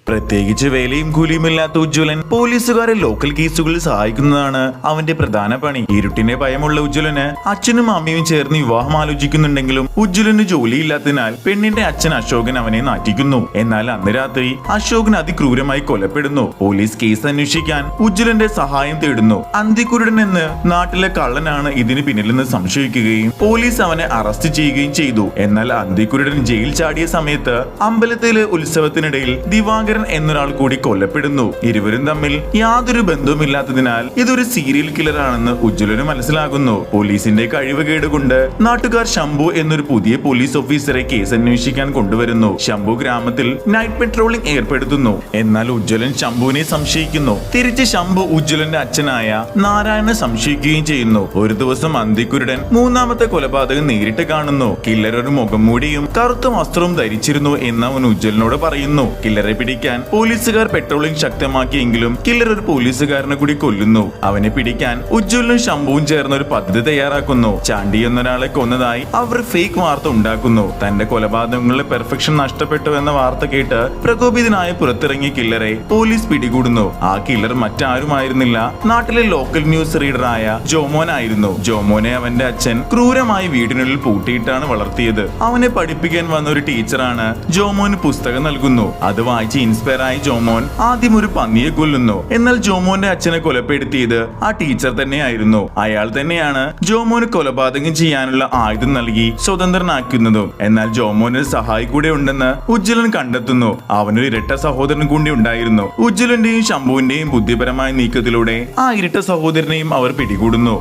പ്രത്യേകിച്ച് വേലയും കൂലിയുമില്ലാത്ത ഉജ്ജ്വലൻ പോലീസുകാരെ ലോക്കൽ കേസുകളിൽ സഹായിക്കുന്നതാണ് അവന്റെ പ്രധാന പണി. ഇരുട്ടിനെ ഭയമുള്ള ഉജ്ജ്വലന് അച്ഛനും അമ്മയും ചേർന്ന് വിവാഹം ആലോചിക്കുന്നുണ്ടെങ്കിലും ഉജ്ജ്വലന് ജോലിയില്ലാത്തതിനാൽ പെണ്ണിന്റെ അച്ഛൻ അശോകൻ അവനെ നാറ്റിക്കുന്നു. എന്നാൽ അന്ന് രാത്രി അശോകൻ അതിക്രൂരമായി കൊലപ്പെടുന്നു. പോലീസ് കേസ് അന്വേഷിക്കാൻ ഉജ്ജ്വലന്റെ സഹായം തേടുന്നു. അന്തിക്കുരുടൻ എന്ന് നാട്ടിലെ കള്ളനാണ് ഇതിന് പിന്നിലെന്ന് സംശയിക്കുകയും പോലീസ് അവനെ അറസ്റ്റ് ചെയ്യുകയും ചെയ്തു. എന്നാൽ അന്തിക്കുരുടൻ ജയിൽ ചാടിയ സമയത്ത് അമ്പലത്തിലെ ഉത്സവത്തിനിടയിൽ ദിവാകരൻ എന്നൊരാൾ കൂടി കൊല്ലപ്പെടുന്നു. ഇരുവരും തമ്മിൽ യാതൊരു ബന്ധവുമില്ലാത്തതിനാൽ ഇതൊരു സീരിയൽ കില്ലർ ആണെന്ന് ഉജ്ജ്വലന് മനസ്സിലാകുന്നു. പോലീസിന്റെ കഴിവുകേട് കൊണ്ട് നാട്ടുകാർ ശംഭു എന്നൊരു പുതിയ പോലീസ് ഓഫീസറെ കേസ് അന്വേഷിക്കാൻ കൊണ്ടുവരുന്നു. ശംഭു ഗ്രാമത്തിൽ നൈറ്റ് പെട്രോളിംഗ് ഏർപ്പെടുത്തുന്നു. എന്നാൽ ഉജ്ജ്വലൻ ശംഭുവിനെ സംശയിക്കുന്നു. തിരിച്ച് ശംഭു ഉജ്ജ്വലന്റെ അച്ഛനായ നാരായണനെ സംശയിക്കുകയും ചെയ്യുന്നു. ഒരു ദിവസം അന്തിക്കുരുടൻ മൂന്നാമത്തെ കൊലപാതകം നേരിട്ട് കാണുന്നു. കില്ലർ ഒരു മുഖംമൂടിയും കറുത്ത വസ്ത്രവും ധരിച്ചിരുന്നു എന്ന് അവൻ ഉജ്ജ്വലനോട് പറയുന്നു. കില്ലറെ പിടിക്കാൻ പോലീസുകാർ പെട്രോളിംഗ് ശക്തമാക്കിയെങ്കിലും കില്ലർ ഒരു പോലീസുകാരനെ കൂടി കൊല്ലുന്നു. അവനെ പിടിക്കാൻ ഉജ്ജ്വലനും ശംഭുവും ചേർന്ന് ഒരു പദ്ധതി തയ്യാറാക്കുന്നു. ചാണ്ടി എന്നൊരാളെ കൊന്നതായി അവർ ഫേക്ക് വാർത്ത ഉണ്ടാക്കുന്നു. തന്റെ കൊലപാതകങ്ങളുടെ പെർഫെക്ഷൻ നഷ്ടപ്പെട്ടു എന്ന വാർത്ത കേട്ട് പ്രകോപിതനായ പുറത്തിറങ്ങിയ കില്ലറെ പോലീസ് പിടികൂടുന്നു. ആ കില്ലർ മറ്റാരുമായിരുന്നില്ല, നാട്ടിലെ ലോക്കൽ ന്യൂസ് റീഡറായ ജോമോൻ ആയിരുന്നു. ജോമോനെ അവന്റെ അച്ഛൻ ക്രൂരമായി വീടിനുള്ളിൽ പൂട്ടിയിട്ടാണ് വളർത്തിയത്. അവനെ പഠിപ്പിക്കാൻ വന്ന ഒരു ടീച്ചറാണ് ജോമോന് പുസ്തകം നൽകുന്നു. അത് വായിച്ച് ഇൻസ്പയർ ആയ ജോമോൻ ആദ്യം ഒരു പന്നിയെ കൊല്ലുന്നു. എന്നാൽ ജോമോന്റെ അച്ഛനെ കൊലപ്പെടുത്തിയത് ആ ടീച്ചർ തന്നെയായിരുന്നു. അയാൾ തന്നെയാണ് ജോമോന് കൊലപാതകം ചെയ്യാനുള്ള ആയുധം നൽകി സ്വതന്ത്രനാക്കുന്നതും. എന്നാൽ ജോമോന് സഹായി കൂടെ ഉണ്ടെന്ന് ഉജ്ജ്വലൻ കണ്ടെത്തുന്നു. അവനൊരു ഇരട്ട സഹോദരൻ കൂടി ഉണ്ടായിരുന്നു. ഉജ്ജ്വലന്റെയും ശംഭുവിന്റെയും ബുദ്ധിപരമായ നീക്കത്തിലൂടെ ആ ഇരട്ട സഹോദരനെയും അവർ പിടികൂടുന്നു.